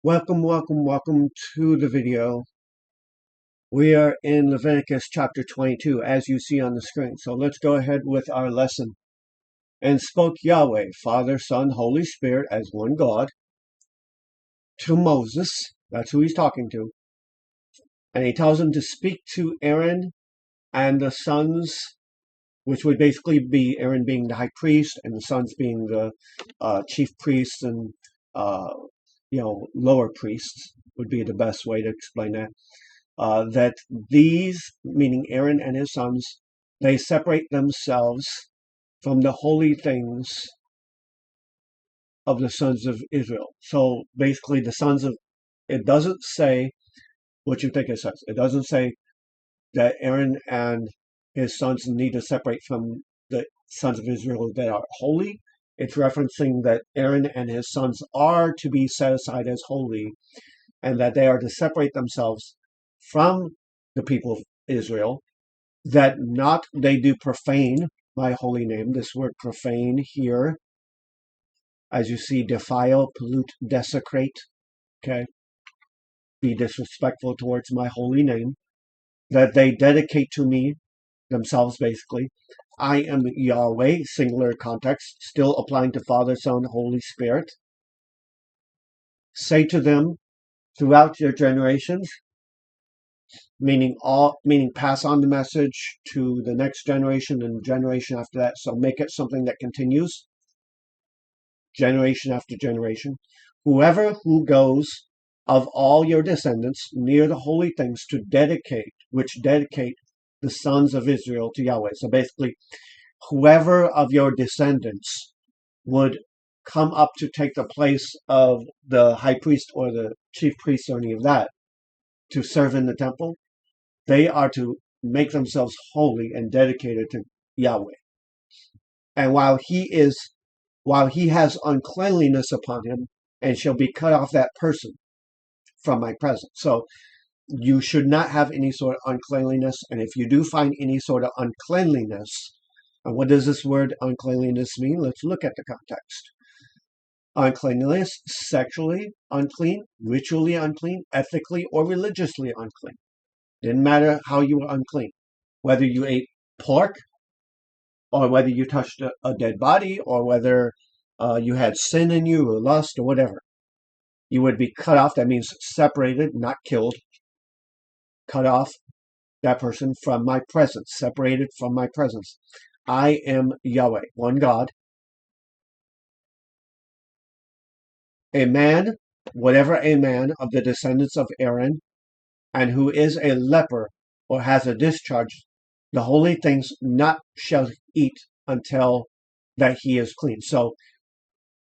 Welcome to the video. We are in Leviticus chapter 22, as you see on the screen. So let's go ahead with our lesson. And spoke Yahweh, Father, Son, Holy Spirit, as one God, to Moses. That's who he's talking to. And he tells him to speak to Aaron and the sons, which would basically be Aaron being the high priest and the sons being the chief priests and lower priests would be the best way to explain that. That these, meaning Aaron and his sons, they separate themselves from the holy things of the sons of Israel. So basically, it doesn't say what you think it says. It doesn't say that Aaron and his sons need to separate from the sons of Israel that are holy. It's referencing that Aaron and his sons are to be set aside as holy, and that they are to separate themselves from the people of Israel, that not they do profane my holy name. This word profane here, as you see, defile, pollute, desecrate, okay, be disrespectful towards my holy name, that they dedicate to me themselves, basically. I am Yahweh, singular context, still applying to Father, Son, Holy Spirit. Say to them throughout your generations, meaning pass on the message to the next generation and generation after that. So make it something that continues generation after generation. Whoever who goes of all your descendants near the holy things to dedicate the sons of Israel to Yahweh. So basically, whoever of your descendants would come up to take the place of the high priest or the chief priest or any of that to serve in the temple, they are to make themselves holy and dedicated to Yahweh. And while he has uncleanliness upon him, and shall be cut off that person from my presence. So you should not have any sort of uncleanliness. And if you do find any sort of uncleanliness, and what does this word uncleanliness mean? Let's look at the context. Uncleanliness, sexually unclean, ritually unclean, ethically or religiously unclean. Didn't matter how you were unclean, whether you ate pork or whether you touched a dead body or whether you had sin in you or lust or whatever. You would be cut off. That means separated, not killed. Cut off that person from my presence, separated from my presence. I am Yahweh, one God. A man, whatever a man of the descendants of Aaron, and who is a leper or has a discharge, the holy things not shall eat until that he is clean. So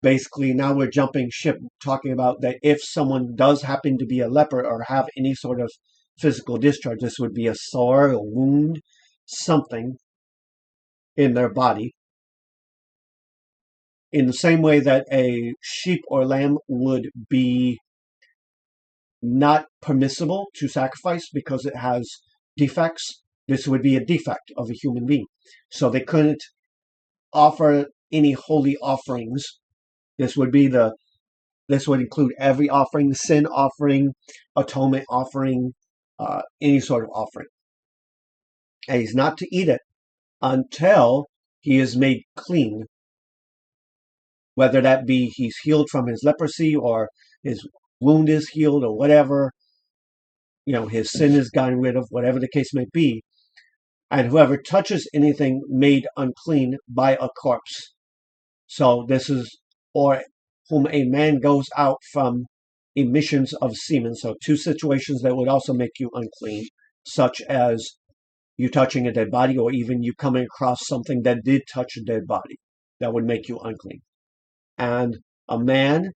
basically now we're jumping ship, talking about that if someone does happen to be a leper or have any sort of physical discharge, this would be a sore, a wound, something in their body. In the same way that a sheep or lamb would be not permissible to sacrifice because it has defects, this would be a defect of a human being. So they couldn't offer any holy offerings. This would include every offering, sin offering, atonement offering, any sort of offering. And he's not to eat it until he is made clean. Whether that be he's healed from his leprosy or his wound is healed or whatever, his sin is gotten rid of, whatever the case may be. And whoever touches anything made unclean by a corpse. So this is, or whom a man goes out from emissions of semen. So two situations that would also make you unclean, such as you touching a dead body or even you coming across something that did touch a dead body. That would make you unclean. And a man,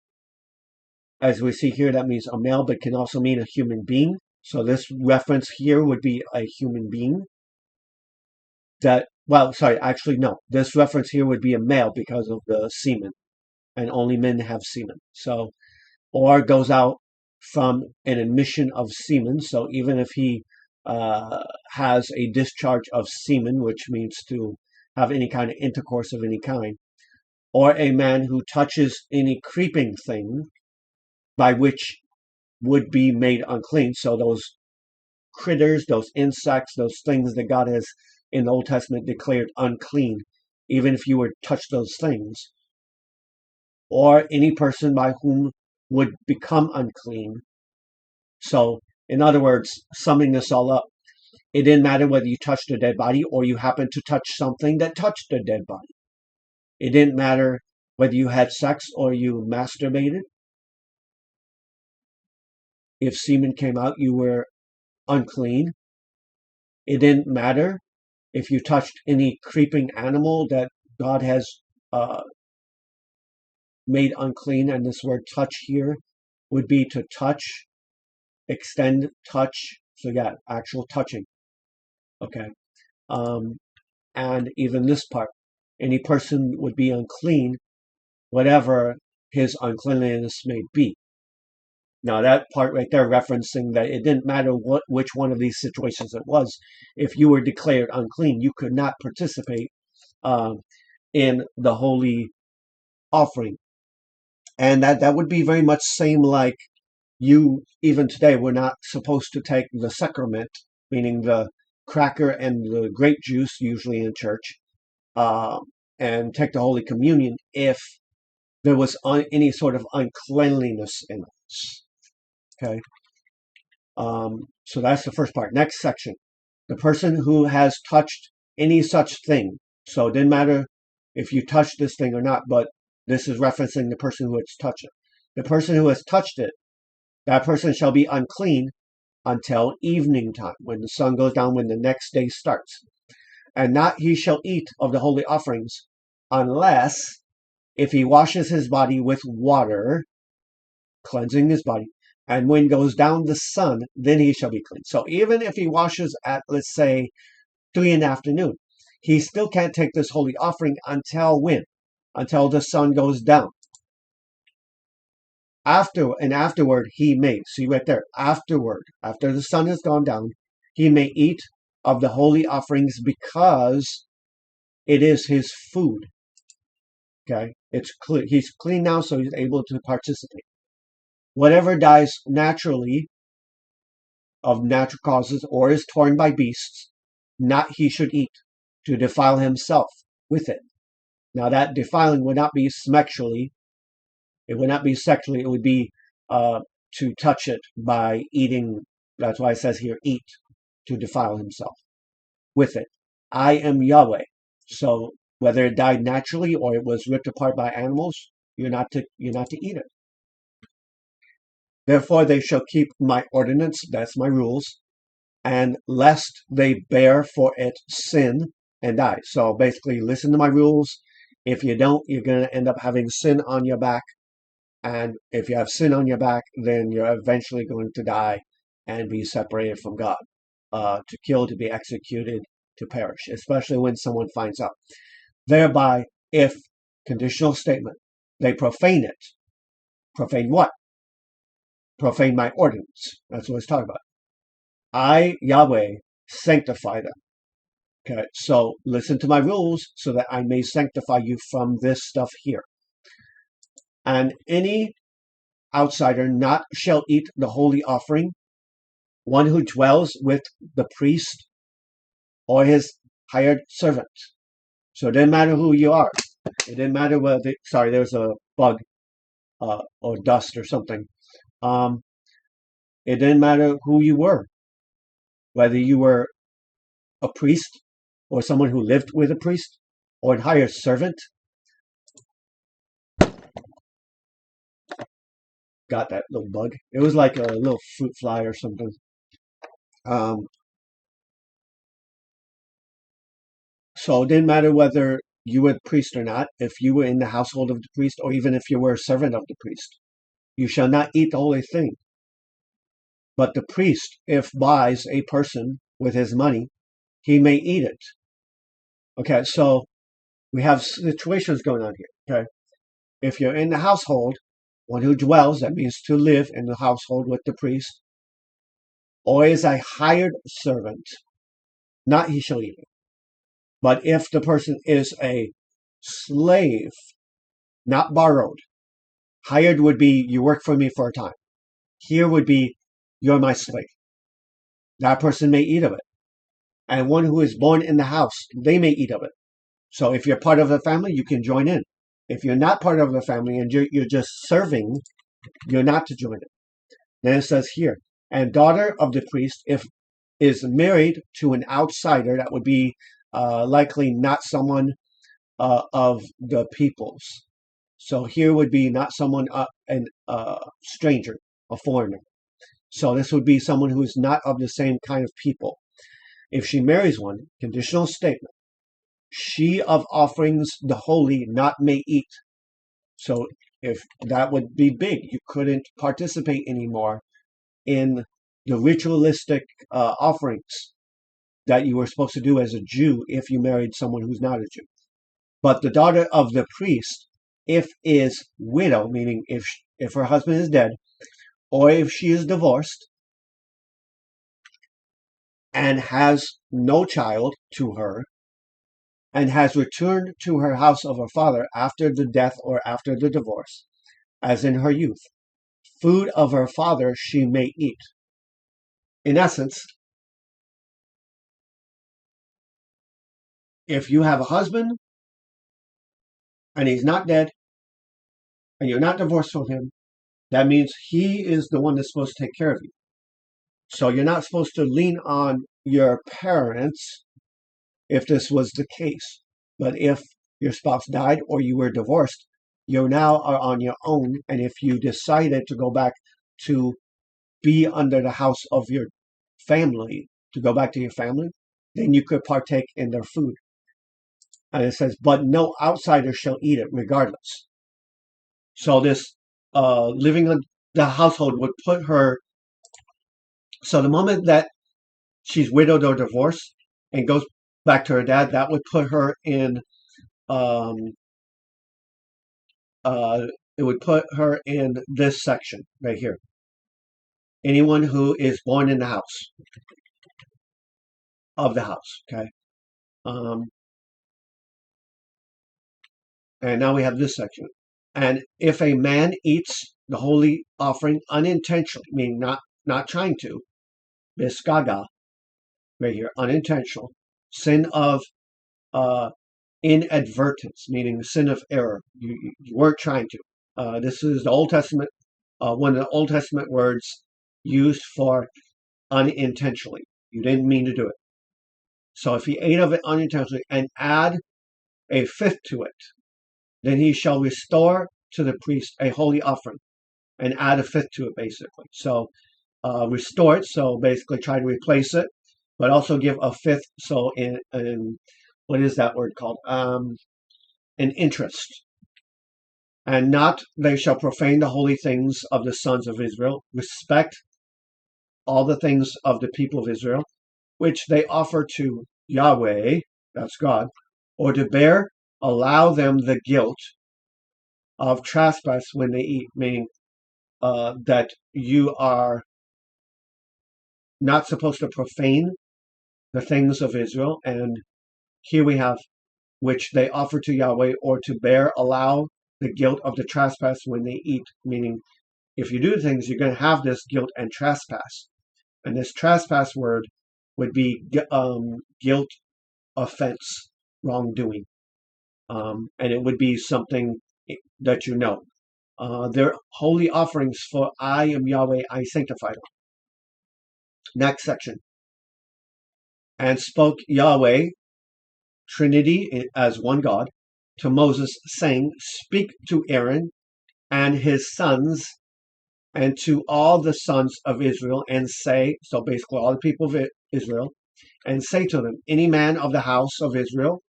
as we see here, that means a male, but can also mean a human being. So this reference here would be a human being. This reference here would be a male because of the semen, and only men have semen. So, or goes out from an emission of semen. So even if he has a discharge of semen, which means to have any kind of intercourse of any kind, or a man who touches any creeping thing, by which would be made unclean. So those critters, those insects, those things that God has in the Old Testament declared unclean, even if you were to touch those things, or any person by whom would become unclean. So, in other words, summing this all up, it didn't matter whether you touched a dead body or you happened to touch something that touched a dead body. It didn't matter whether you had sex or you masturbated. If semen came out, you were unclean. It didn't matter if you touched any creeping animal that God has made unclean, and this word touch here would be to touch, extend, touch. So yeah, actual touching. Okay. And even this part, any person would be unclean, whatever his uncleanliness may be. Now that part right there referencing that it didn't matter which one of these situations it was. If you were declared unclean, you could not participate in the holy offering. And that would be very much same like you, even today, we're not supposed to take the sacrament, meaning the cracker and the grape juice, usually in church, and take the Holy Communion if there was any sort of uncleanliness in us. Okay. So that's the first part. Next section. The person who has touched any such thing. So it didn't matter if you touched this thing or not, but this is referencing the person who has touched it. The person who has touched it, that person shall be unclean until evening time, when the sun goes down, when the next day starts. And not he shall eat of the holy offerings, unless if he washes his body with water, cleansing his body, and when goes down the sun, then he shall be clean. So even if he washes at, let's say, 3 in the afternoon, he still can't take this holy offering until when? Until the sun goes down. Afterward he may, see right there, afterward, after the sun has gone down, he may eat of the holy offerings because it is his food. Okay, it's clean. He's clean now, so he's able to participate. Whatever dies naturally of natural causes or is torn by beasts, not he should eat, to defile himself with it. Now that defiling would not be sexually. It would not be sexually. It would be to touch it by eating. That's why it says here, eat, to defile himself with it. I am Yahweh. So whether it died naturally or it was ripped apart by animals, you're not to eat it. Therefore they shall keep my ordinance, that's my rules, and lest they bear for it sin and die. So basically, listen to my rules. If you don't, you're going to end up having sin on your back. And if you have sin on your back, then you're eventually going to die and be separated from God. To kill, to be executed, to perish, especially when someone finds out. Thereby, if, conditional statement, they profane it. Profane what? Profane my ordinance. That's what it's talking about. I, Yahweh, sanctify them. Okay, so listen to my rules so that I may sanctify you from this stuff here. And any outsider not shall eat the holy offering, one who dwells with the priest or his hired servant. So it didn't matter who you are. It didn't matter whether, sorry, there's a bug or dust or something. It didn't matter who you were, whether you were a priest or someone who lived with a priest or a hired servant. Got that little bug. It was like a little fruit fly or something. So it didn't matter whether you were a priest or not, if you were in the household of the priest, or even if you were a servant of the priest. You shall not eat the holy thing. But the priest, if buys a person with his money, he may eat it. Okay, so we have situations going on here. Okay, if you're in the household, one who dwells, that means to live in the household with the priest, or is a hired servant, not he shall eat it. But if the person is a slave, not borrowed, Hired would be you work for me for a time. Here would be you're my slave. That person may eat of it. And one who is born in the house, they may eat of it. So if you're part of the family, you can join in. If you're not part of the family and you're just serving, you're not to join it. Then it says here, and daughter of the priest, if is married to an outsider, that would be likely not someone of the peoples. So here would be not someone, an stranger, a foreigner. So this would be someone who is not of the same kind of people. If she marries one, conditional statement, she of offerings the holy not may eat. So if that would be big, you couldn't participate anymore in the ritualistic offerings that you were supposed to do as a Jew if you married someone who's not a Jew. But the daughter of the priest, if is widow, meaning if her husband is dead, or if she is divorced and has no child to her, and has returned to her house of her father after the death or after the divorce, as in her youth, food of her father she may eat. In essence, if you have a husband and he's not dead and you're not divorced from him, that means he is the one that's supposed to take care of you. So you're not supposed to lean on your parents if this was the case. But if your spouse died or you were divorced, you now are on your own. And if you decided to go back to be under the house of your family, to go back to your family, then you could partake in their food. And it says, but no outsider shall eat it regardless. So this living in the household would put her, so the moment that she's widowed or divorced and goes back to her dad, that would put her in, it would put her in this section right here. Anyone who is born in the house, of the house, okay? And now we have this section. And if a man eats the holy offering unintentionally, meaning not trying to, biskaga, right here, unintentional, sin of inadvertence, meaning sin of error. You weren't trying to. This is the Old Testament, one of the Old Testament words used for unintentionally. You didn't mean to do it. So if he ate of it unintentionally and add a fifth to it, then he shall restore to the priest a holy offering and add a fifth to it, basically. So restore it, so basically try to replace it, but also give a fifth, so in what is that word called? An interest. And not they shall profane the holy things of the sons of Israel, respect all the things of the people of Israel, which they offer to Yahweh, that's God, or to bear, allow them the guilt of trespass when they eat, meaning that you are not supposed to profane the things of Israel. And here we have, which they offer to Yahweh, or to bear, allow the guilt of the trespass when they eat, meaning if you do things, you're going to have this guilt and trespass. And this trespass word would be guilt, offense, wrongdoing. And it would be something that you know. They're holy offerings, for I am Yahweh, I sanctify them. Next section. And spoke Yahweh, Trinity as one God, to Moses, saying, speak to Aaron and his sons and to all the sons of Israel, and say, so basically all the people of Israel, and say to them, any man of the house of Israel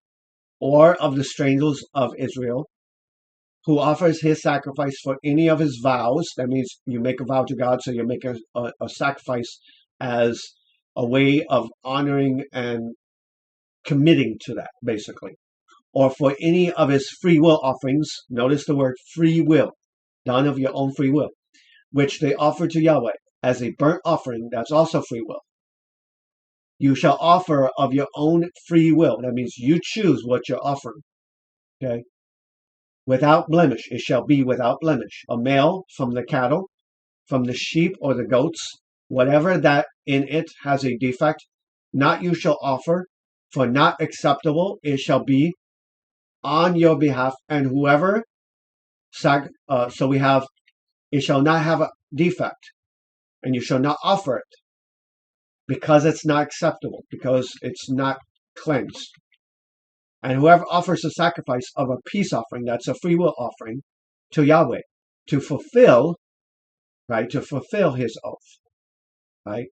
or of the strangers of Israel who offers his sacrifice for any of his vows, that means you make a vow to God, so you make a sacrifice as a way of honoring and committing to that, basically. Or for any of his free will offerings, notice the word free will, done of your own free will, which they offer to Yahweh as a burnt offering, that's also free will. You shall offer of your own free will. That means you choose what you're offering. Okay? without blemish. It shall be without blemish. A male from the cattle, from the sheep or the goats, whatever that in it has a defect, not you shall offer, for not acceptable it shall be on your behalf, and whoever so we have, it shall not have a defect, and you shall not offer it, because it's not acceptable, because it's not cleansed. And whoever offers a sacrifice of a peace offering, that's a free will offering, to Yahweh, to fulfill, right, to fulfill his oath, right?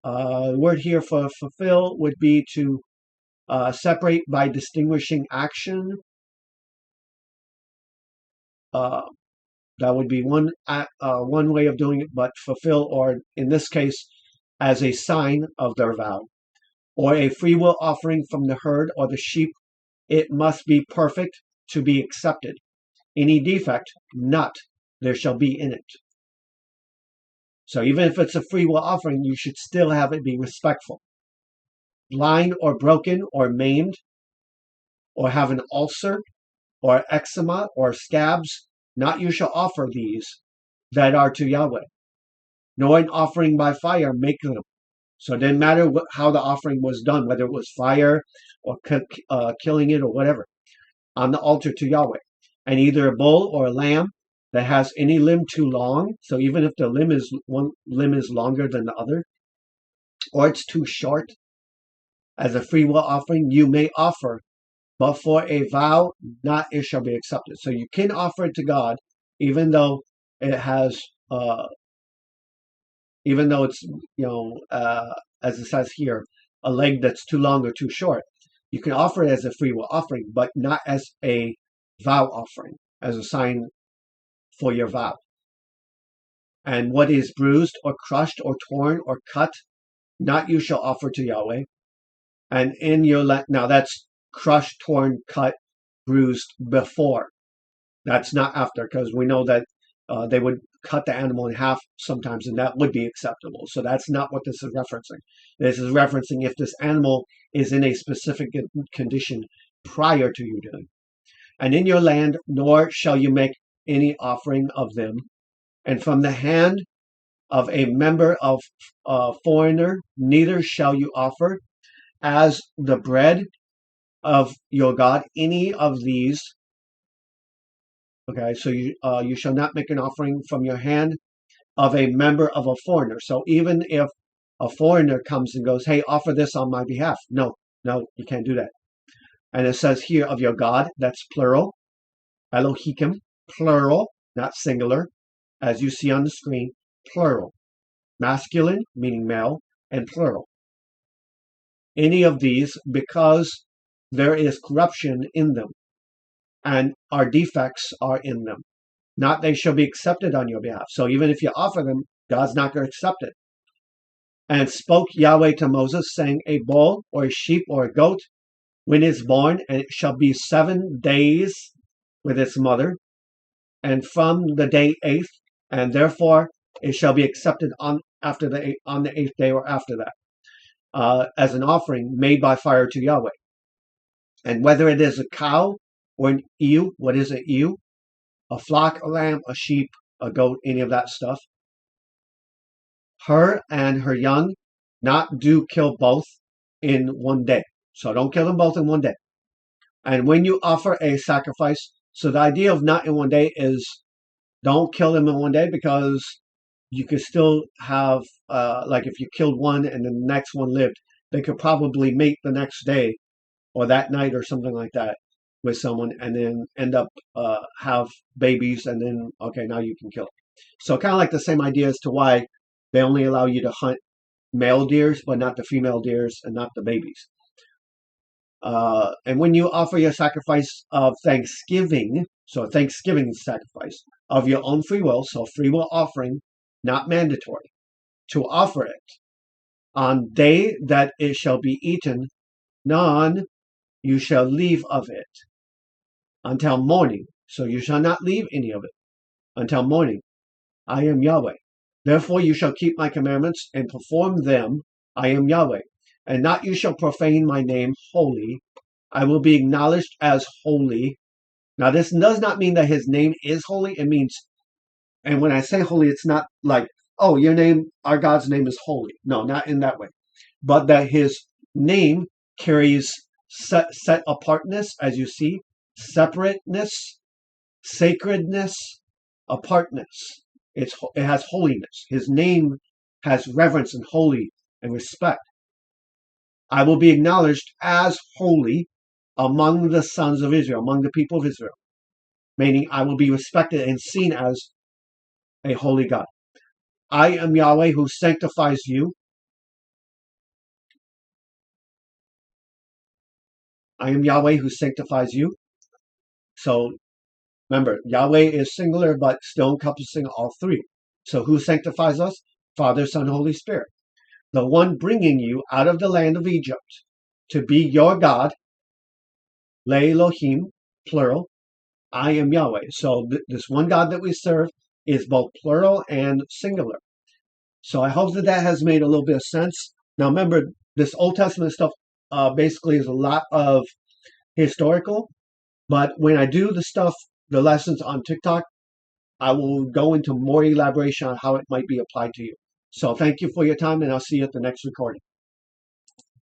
The word here for fulfill would be to separate by distinguishing action. That would be one way of doing it, but fulfill, or in this case, as a sign of their vow. Or a free will offering from the herd or the sheep, it must be perfect to be accepted. Any defect, not there shall be in it. So even if it's a free will offering, you should still have it be respectful. Blind or broken or maimed, or have an ulcer, or eczema, or scabs, not you shall offer these that are to Yahweh, nor an offering by fire make them. So it didn't matter how the offering was done, whether it was fire or killing it or whatever, on the altar to Yahweh. And either a bull or a lamb that has any limb too long, so even if the one limb is longer than the other, or it's too short, as a free will offering, you may offer, but for a vow, not it shall be accepted. So you can offer it to God, even though it has, even though it's, as it says here, a leg that's too long or too short. You can offer it as a free will offering, but not as a vow offering, as a sign for your vow. And what is bruised or crushed or torn or cut, not you shall offer to Yahweh. And in your now that's crushed, torn, cut, bruised before. That's not after, because we know that they would cut the animal in half sometimes, and that would be acceptable. So that's not what this is referencing. This is referencing if this animal is in a specific condition prior to you doing. And in your land, nor shall you make any offering of them. And from the hand of a member of a foreigner, neither shall you offer as the bread of your God any of these. Okay, so you shall not make an offering from your hand of a member of a foreigner. So even if a foreigner comes and goes, hey, offer this on my behalf. No, you can't do that. And it says here of your God, that's plural. Elohim, plural, not singular. As you see on the screen, plural. Masculine, meaning male, and plural. Any of these, because there is corruption in them, and our defects are in them. Not they shall be accepted on your behalf. So even if you offer them, God's not going to accept it. And spoke Yahweh to Moses, saying, a bull or a sheep or a goat, when it's born, and it shall be 7 days with its mother, and from the day 8th, and therefore it shall be accepted on the 8th day or after that, as an offering made by fire to Yahweh. And whether it is a cow or an ewe, what is an ewe? A flock, a lamb, a sheep, a goat, any of that stuff. Her and her young, not do kill both in one day. So don't kill them both in one day. And when you offer a sacrifice, so the idea of not in one day is don't kill them in one day, because you could still have, like if you killed one and then the next one lived, they could probably mate the next day or that night or something like that with someone, and then end up have babies, and then okay, now you can kill it. So kind of like the same idea as to why they only allow you to hunt male deers, but not the female deers and not the babies. And when you offer your sacrifice of thanksgiving, so a Thanksgiving sacrifice of your own free will, so free will offering, not mandatory, to offer it on day that it shall be eaten, none you shall leave of it until morning. So you shall not leave any of it until morning. I am Yahweh. Therefore you shall keep my commandments and perform them. I am Yahweh. And not you shall profane my name holy. I will be acknowledged as holy. Now, this does not mean that his name is holy. It means, and when I say holy, it's not like, oh, your name, our God's name is holy. No, not in that way. But that his name carries set apartness, as you see, separateness, sacredness, apartness. It has holiness. His name has reverence and holy and respect. I will be acknowledged as holy among the sons of Israel, among the people of Israel, meaning I will be respected and seen as a holy God. I am Yahweh who sanctifies you. I am Yahweh who sanctifies you. So remember, Yahweh is singular, but still encompassing all three. So who sanctifies us? Father, Son, Holy Spirit. The one bringing you out of the land of Egypt to be your God, Le Elohim, plural, I am Yahweh. So this one God that we serve is both plural and singular. So I hope that that has made a little bit of sense. Now remember, this Old Testament stuff basically is a lot of historical, but when I do the lessons on TikTok, I will go into more elaboration on how it might be applied to you. So thank you for your time, and I'll see you at the next recording.